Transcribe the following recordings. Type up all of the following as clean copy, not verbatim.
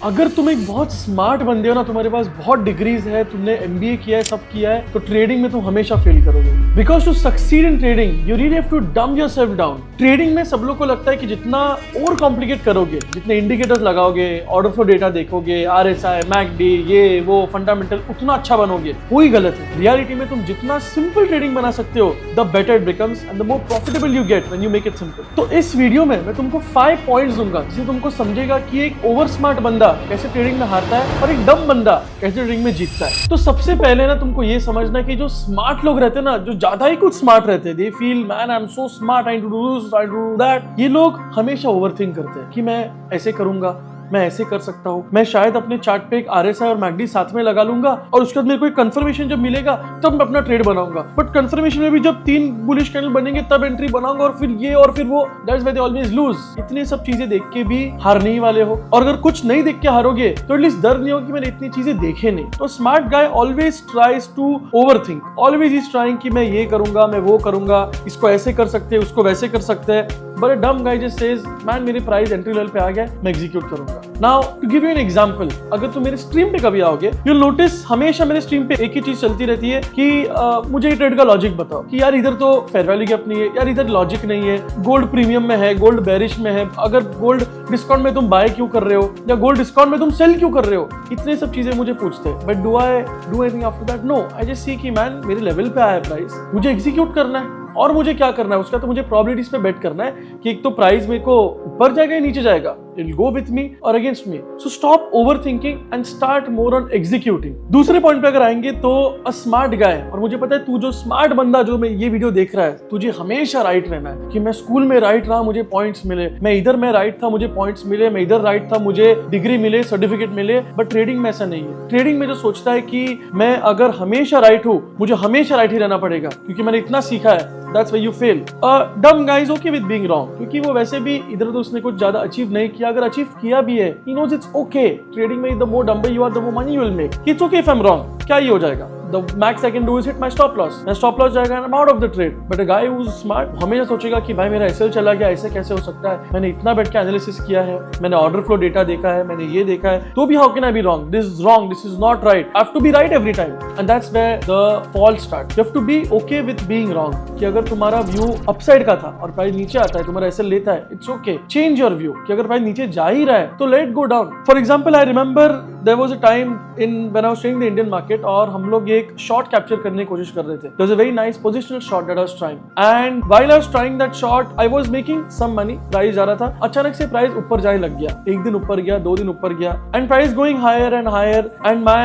अगर तुम एक बहुत स्मार्ट बंदे हो ना, तुम्हारे पास बहुत डिग्रीज है, तुमने एमबीए किया है, सब किया है, तो ट्रेडिंग में तुम हमेशा फेल करोगे। Because to succeed in trading you really have to dump yourself down. Trading में सब लोग को लगता है कि जितना और कॉम्प्लिकेट करोगे, जितने इंडिकेटर्स लगाओगे, ऑर्डर फ्लो डेटा देखोगे, आरएसआई, मैकडी, ये वो फंडामेंटल, उतना अच्छा बनोगे। वही गलत है। रियलिटी में तुम जितना सिंपल ट्रेडिंग बना सकते हो, the better it becomes and the more profitable you get when you make it simple. तो इस वीडियो में मैं तुमको 5 पॉइंट्स दूंगा जिससे तुमको समझेगा कि एक ओवर स्मार्ट बंदा कैसे ट्रेडिंग में हारता है और एक डम बंदा कैसे ट्रेडिंग में जीतता है। तो सबसे पहले ना तुमको ये समझना कि जो स्मार्ट लोग रहते हैं ना, जो ज्यादा ही कुछ स्मार्ट रहते हैं, they feel man I am so smart, I do this, I do that. ये लोग हमेशा ओवरथिंक करते हैं कि मैं ऐसे करूंगा, मैं ऐसे कर सकता हूँ, मैं शायद अपने चार्ट पे एक आरएसआई और मैकडी साथ में लगा लूंगा और उसके बाद मेरे को एक कंफर्मेशन जब मिलेगा तब मैं अपना ट्रेड बनाऊंगा। बट कंफर्मेशन में भी जब 3 बुलिश कैंडल बनेंगे तब एंट्री बनाऊंगा और फिर ये और फिर वो। That's why they always lose. इतनी सब चीजें देख के भी हारने ही वाले हो, और अगर कुछ नहीं देख के हारोगे तो एटलीस्ट डर नहीं हो कि मैंने इतनी चीजें देखे नहीं। तो smart guy always tries to overthink, always is trying कि मैं ये करूंगा, मैं वो करूंगा, इसको ऐसे कर सकते हैं, उसको वैसे कर सकते हैं। But a dumb guy just says man मेरी प्राइस एंट्री लेवल पे आ गया, मैं एग्जीक्यूट करूंगा। Now to give you an example, अगर तुम मेरे स्ट्रीम पे कभी आओगे, यू विल नोटिस हमेशा मेरे स्ट्रीम पे एक ही चीज चलती रहती है कि मुझे ट्रेड का लॉजिक बताओ कि यार इधर तो फेयर वैल्यू गैप नहीं है, यार इधर लॉजिक नहीं है, गोल्ड प्रीमियम में है, गोल्ड बेरिश में है, अगर गोल्ड डिस्काउंट में तुम बाय क्यों कर रहे हो, या गोल्ड डिस्काउंट में तुम सेल क्यों कर रहे हो। इतने सब चीजें मुझे पूछते हैं। But do I do anything after that? No, I just see कि मैन मेरे लेवल पे आया है प्राइस, मुझे एग्जीक्यूट करना है। और मुझे क्या करना है उसका, तो मुझे प्रोबेबिलिटीज पे बेट करना है कि एक तो प्राइस मेरे को ऊपर जाएगा या नीचे जाएगा, it will go with me और against me. So stop overthinking and start more on executing. दूसरे पॉइंट पे अगर आएंगे तो अ स्मार्ट गाय, और मुझे पता है तू जो स्मार्ट बंदा जो मैं ये वीडियो देख रहा है, तुझे हमेशा राइट रहना है कि मैं स्कूल में राइट रहा, मुझे पॉइंट्स मिले, मैं इधर में राइट था, मुझे पॉइंट्स मिले, मैं इधर राइट था, मुझे डिग्री मिले, सर्टिफिकेट मिले। बट ट्रेडिंग में ऐसा नहीं है। ट्रेडिंग में जो सोचता है कि मैं अगर हमेशा राइट हूं, मुझे हमेशा राइट ही रहना पड़ेगा क्योंकि मैंने इतना सीखा है, that's why you fail. A dumb guy is okay with being wrong, क्योंकि वो वैसे भी इधर तो उसने कुछ ज्यादा अचीव नहीं किया। अगर अचीव किया भी है, he knows it's okay. Trading में the more dumber you are, the more money you will make. It's okay if I'm wrong. क्या ही हो जाएगा? The max I can do is hit my stop loss. मैं stop loss जाएगा and I'm out of the trade. But a guy who's smart हमेशा सोचेगा कि भाई मेरा SL चला गया, ऐसे कैसे हो सकता है, मैंने इतना बैठ के एनालिसिस किया है, मैंने ऑर्डर फ्लो डेटा देखा है, मैंने ये देखा है, तो भी how can I be wrong? This is wrong. This is not right. I have to be right every time. And that's where the fall starts. You have to be okay with being wrong. कि अगर तुम्हारा view upside का था और price नीचे आता है, तुम्हारा SL लेता है, it's okay. Change your view. कि अगर प्राइस नीचे जा ही रहा है तो let it go down. For example, I remember there was a time in when I was trading the Indian market और हम लोग एक शॉट कैप्चर करने की कोशिश कर रहे थे। There was a very nice positional shot that I was trying, and while I was trying that shot, I was making some money. Price जा रहा था, अचानक से प्राइस ऊपर जाने लग गया। एक दिन ऊपर गया, 2 दिन ऊपर गया, and price going higher and higher, and my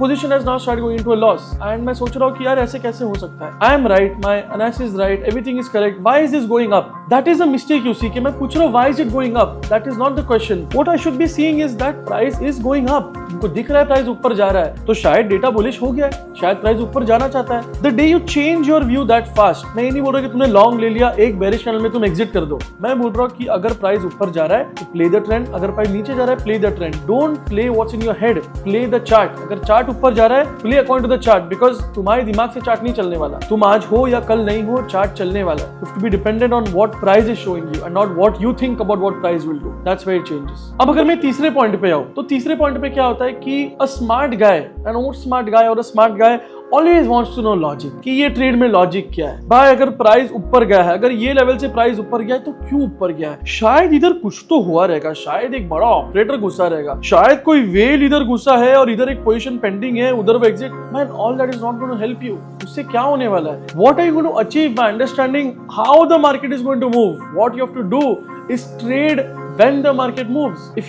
position has now started going into a loss. And मैं सोच रहा हूँ कि यार ऐसे कैसे हो सकता है? I am right, my analysis is right, everything is correct. Why is this going up? That is a mistake you see कि मैं पूछ रहा हूँ why is it going up? That is not the question. What I should be seeing is that price is going up. उनको दिख रहा है price ऊपर जा रहा है, तो शायद डेटा बुलिश हो गया है, शायद प्राइस ऊपर जाना चाहता है। The day you change your view that fast, मैं ये नहीं बोल रहा कि तुमने लॉन्ग ले लिया, एक बेरिश कैंडल में तुम एग्जिट कर दो। मैं बोल रहा हूँ कि अगर प्राइस ऊपर जा रहा है तो प्ले द ट्रेंड, अगर प्राइस नीचे जा रहा है play the trend. Don't play what's in your head, play the chart. अगर चार्ट ऊपर जा रहा है play according to the chart, because तुम्हारे दिमाग से चार्ट नहीं चलने वाला। तुम आज हो या कल नहीं हो, चार्ट चलने वाला है। You have to be dependent on what price is showing you and not what you think about what price will do. That's where it changes. अब अगर मैं तीसरे पॉइंट पे आऊं, तो तीसरे पॉइंट पे क्या होता है कि a smart guy, an over smart guy और a smart guy always wants to know logic, कि ये ट्रेड में लॉजिक क्या है। भाई अगर प्राइस ऊपर गया है, अगर ये लेवल से प्राइस ऊपर गया है तो क्यों ऊपर गया है? शायद इधर कुछ तो हुआ रहेगा, शायद एक बड़ा ऑपरेटर घुसा रहेगा, शायद कोई वेल इधर घुसा है और इधर एक पोजीशन पेंडिंग है, उधर वो exit. Man all that is not going to help you. उससे क्या होने वाला है? What are you going to achieve by understanding how the market is going to move? What you have to do is trade when the market moves. If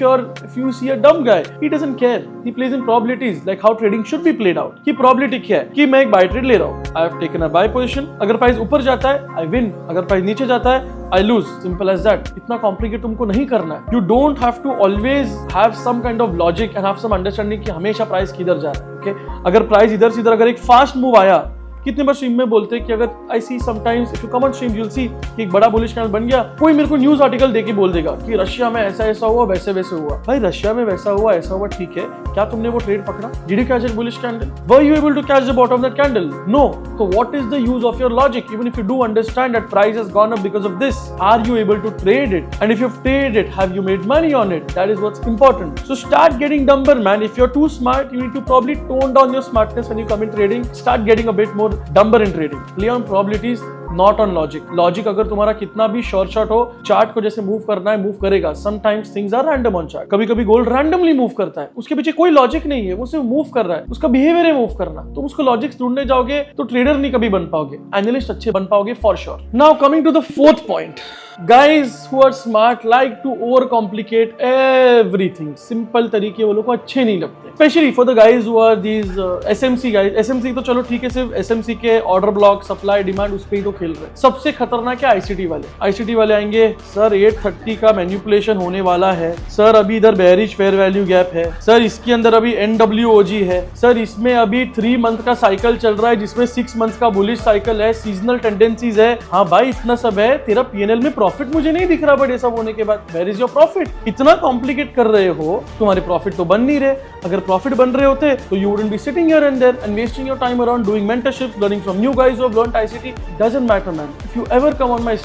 you see a dumb guy, he doesn't care. He plays in probabilities, like how trading should be played out. कि probability क्या है कि मैं एक buy trade ले रहा हूँ, I have taken a buy position. अगर प्राइस ऊपर जाता है I win, अगर प्राइस नीचे जाता है I lose. Simple as that. इतना कॉम्प्लिकेट तुमको नहीं करना है. You don't have to always have some kind of logic and have some understanding कि हमेशा प्राइस किधर जा रहा है. Okay? अगर प्राइस इधर से इधर अगर एक फास्ट मूव आया कितने बार स्ट्रीम में बोलते हैं कि अगर I see sometimes if you come on stream you will see कि एक बड़ा बुलिश कैंडल बन गया, कोई मेरे को न्यूज आर्टिकल देके बोल देगा कि रशिया में ऐसा ऐसा हुआ, वैसे वैसे हुआ। भाई रशिया में वैसा हुआ ऐसा हुआ ठीक है, क्या तुमने वो ट्रेड पकड़ा? Did you catch that bullish candle? Were you able to catch the bottom of that candle? No. So what is the use of your logic? Even if you do understand that price has gone up because of this, are you able to trade it? And if you've traded it, have you made money on it? That is what's important. So start getting dumber, man. If you're too smart, you need to probably tone down your smartness when you come in trading. Start getting a bit more dumber in trading. Play on probabilities, not on logic. Logic अगर तुम्हारा कितना भी short shot हो, chart को जैसे move करना है move करेगा. Sometimes things are random on chart. कभी कभी गोल्ड रैंडमली मूव करता है, उसके पीछे कोई लॉजिक नहीं है, वो सिर्फ मूव कर रहा है, उसका बिहेवियर है मूव करना. तुम उसको लॉजिक ढूंढने जाओगे तो ट्रेडर नहीं कभी बन पाओगे, एनालिस्ट अच्छे बन पाओगे for sure. Now coming to the fourth point. Guys who are smart like to overcomplicate everything. Simple तरीके वो लोग को अच्छे नहीं लगते. Especially for the guys who are these SMC guys. SMC तो चलो ठीक है, सिर्फ SMC के ऑर्डर ब्लॉक, सप्लाई, डिमांड उस पे ही तो खेल रहे हैं. सबसे खतरनाक है ICT वाले. ICT वाले आएंगे, सर 830 का मैनिपुलेशन होने वाला है, सर अभी इधर बेयरिश फेयर वैल्यू गैप है, सर इसके अंदर अभी NWOG है, सर इसमें अभी 3 मंथ का साइकिल चल रहा है जिसमें 6 मंथ का बुलिश साइकिल है, सीजनल टेंडेंसीज है. हाँ भाई इतना सब है, तेरा PNL में प्रॉफिट मुझे नहीं दिख रहा, बट ये सब होने के बाद वेयर इज योर प्रॉफिट? इतना कॉम्प्लिकेट कर रहे हो, तुम्हारे प्रॉफिट तो बन नहीं रहे. अगर प्रॉफिट बन रहे होते तो you wouldn't be sitting here and there and wasting your time around doing mentorship, learning from new guys who have learned ICT. Doesn't matter man. If you ever come on my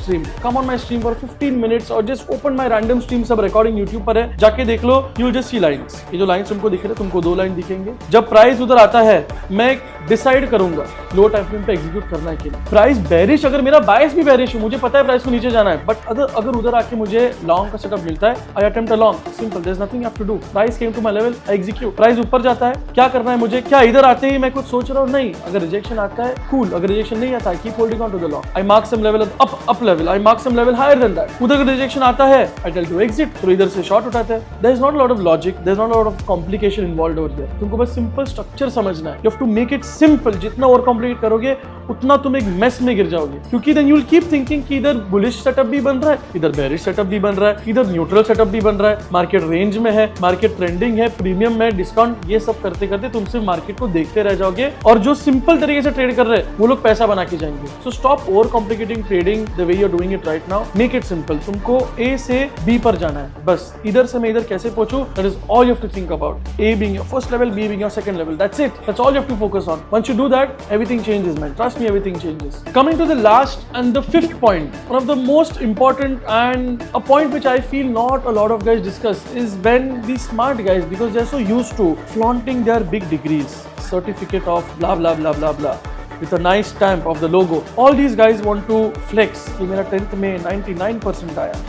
stream for 15 minutes और just open my random stream, सब recording YouTube पर है, जाके देख लो. You will just see lines. ये जो lines तुमको दिख रहे हैं, तुमको 2 लाइन दिखेंगे. जब प्राइस उधर आता है, मैं डिसाइड करूंगा लो टाइम फ्रेम पे एग्जीक्यूट करना है कि नहीं. प्राइस बेरिश, अगर मेरा बायस भी बेरिश है, मुझे पता है प्राइस को नीचे जाना है, बट अगर उधर आके मुझे लॉन्ग का सेटअप मिलता है, I attempt a long. Simple, there is nothing you have to do. Price came to my level, I execute. Price ऊपर जाता है, क्या करना है मुझे? क्या इधर आते ही मैं कुछ सोच रहा हूं? नहीं. अगर रिजेक्शन आता है, कूल. अगर रिजेक्शन नहीं आता है, keep holding on to the long. I mark some level up level, I mark some level higher than that. उधर अगर रिजेक्शन आता है, आई टेल टू एग्जिट, तो इधर से शॉर्ट उठाते हैं. There is not a lot of logic, there is not a lot of complication involved over here. तुमको बस सिंपल स्ट्रक्चर समझना है. You have to make it simple. जितना ओवर कॉम्प्लिकेट करोगे उतना तुम एक मेस में गिर जाओगे, क्योंकि then you will keep thinking कि इधर बुलिश सेटअप भी बन रहा है, इधर बेरिश सेटअप भी बन रहा है, इधर न्यूट्रल सेटअप भी बन रहा है, मार्केट रेंज में है, मार्केट ट्रेंडिंग है, प्रीमियम में, डिस्काउंट. ये सब करते करते तुम सिर्फ मार्केट को देखते रह जाओगे, और जो सिंपल तरीके से ट्रेड कर रहे हैं वो लोग पैसा बना के जाएंगे. So stop overcomplicating trading the way you are doing it right now. Make it simple. तुमको A से B पर जाना है, बस इधर से मैं इधर कैसे पहुंचूं, that is all you have to think about. A being your first level, B being your second level. That's it. That's all you have to focus on. Once you do that, everything changes, man. Trust me, everything changes. Coming to the last and the fifth point, one of the most important and a point which I feel not a lot of guys discuss is when these smart guys, because they're so used to flaunting their big degrees, certificate of blah blah blah blah blah, with a nice stamp of the logo. All these guys want to flex कि मेरा 10th में 99% आया,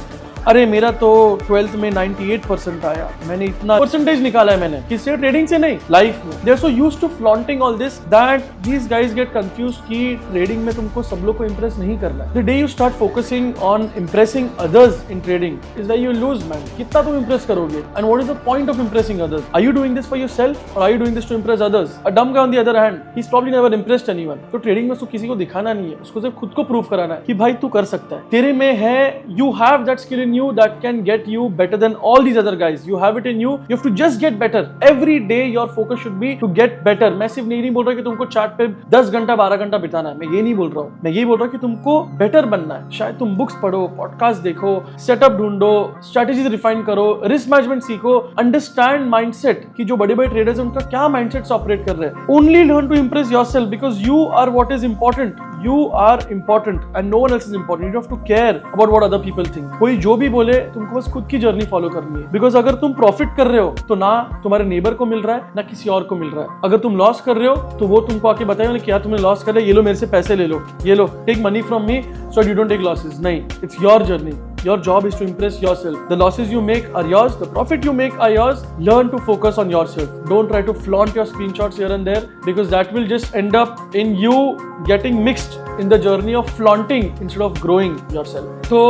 अरे मेरा तो 12th में 98% आया, मैंने इतना परसेंटेज निकाला है. मैंने किससे? ट्रेडिंग से नहीं, लाइफ में. They are so used to flaunting all this that these guys get confused कि ट्रेडिंग में तुमको सब लोग को इंप्रेस नहीं करना है. The day you start focusing on impressing others in trading is that you lose, man. कितना तुम इंप्रेस करोगे? And what is the point of impressing others? Are you doing this for yourself और are you doing this to impress others? A dumb guy on the other hand, he is probably never impressed anyone. तो trading में उसको किसी को दिखाना नहीं है, उसको सिर्फ खुद को प्रूव कराना है कि भाई तू कर सकता है, तेरे में है. You have that skill in you that can get you better than all these other guys. You have it in you. You have to just get better. Every day your focus should be to get better. मैं सिर्फ नहीं बोल रहा कि तुमको chart पे 10 घंटा 12 घंटा बिताना है, मैं ये नहीं बोल रहा हूँ. मैं ये बोल रहा हूँ कि तुमको बेटर बनना है. शायद तुम बुक्स पढ़ो, पॉडकास्ट देखो, सेटअप ढूंढो, स्ट्रेटेजीज रिफाइन करो, रिस्क मैनेजमेंट सीखो, अंडरस्टैंड माइंडसेट कि जो बड़े बड़े ट्रेडर्स हैं उनका क्या माइंडसेट से ऑपरेट कर रहे हैं. Only learn to impress yourself because you are what is important. You are important and no one else is important. You don't have to care about what other people think. कोई जो भी बोले, तुमको बस खुद की जर्नी फॉलो करनी है. बिकॉज अगर तुम प्रॉफिट कर रहे हो तो ना तुम्हारे नेबर को मिल रहा है ना किसी और को मिल रहा है. अगर तुम लॉस कर रहे हो तो वो तुमको आके बताएंगे क्या तुमने लॉस कर लिया, ये लो मेरे से पैसे ले लो, ये लो, take money from me so you don't take losses. नहीं, it's your journey. Your job is to impress yourself. The losses you make are yours. The profit you make are yours. Learn to focus on yourself. Don't try to flaunt your screenshots here and there because that will just end up in you getting mixed in the journey of flaunting instead of growing yourself. तो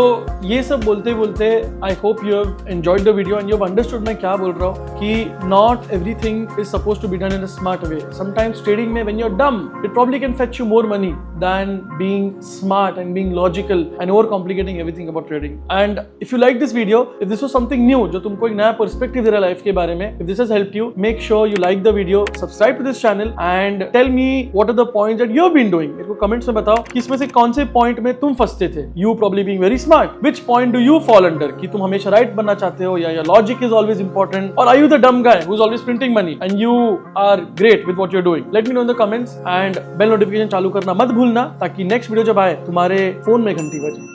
ये सब बोलते बोलते I hope you have enjoyed the video and you have understood मैं क्या बोल रहा हूँ कि not everything is supposed to be done in a smart way. Sometimes trading में when you're dumb, it probably can fetch you more money. than being smart and being logical and overcomplicating everything about trading. And if you like this video, if this was something new जो तुमको एक नया perspective दे रहा है life के बारे में, if this has helped you, make sure you like the video, subscribe to this channel and tell me what are the points that you have been doing. मेरे को कमेंट्स में बताओ कि इसमें से कौन से पॉइंट में तुम फंसते थे. You probably being very smart. Which point do you fall under? कि तुम हमेशा राइट बनना चाहते हो या लॉजिक इज ऑलवेज इंपॉर्टेंट, और are you the dumb guy who is always printing money and you are great with what you are doing. Let me know in the comments and bell notification चालू करना मत भूलना ताकि next video जब आए तुम्हारे phone में घंटी बजे.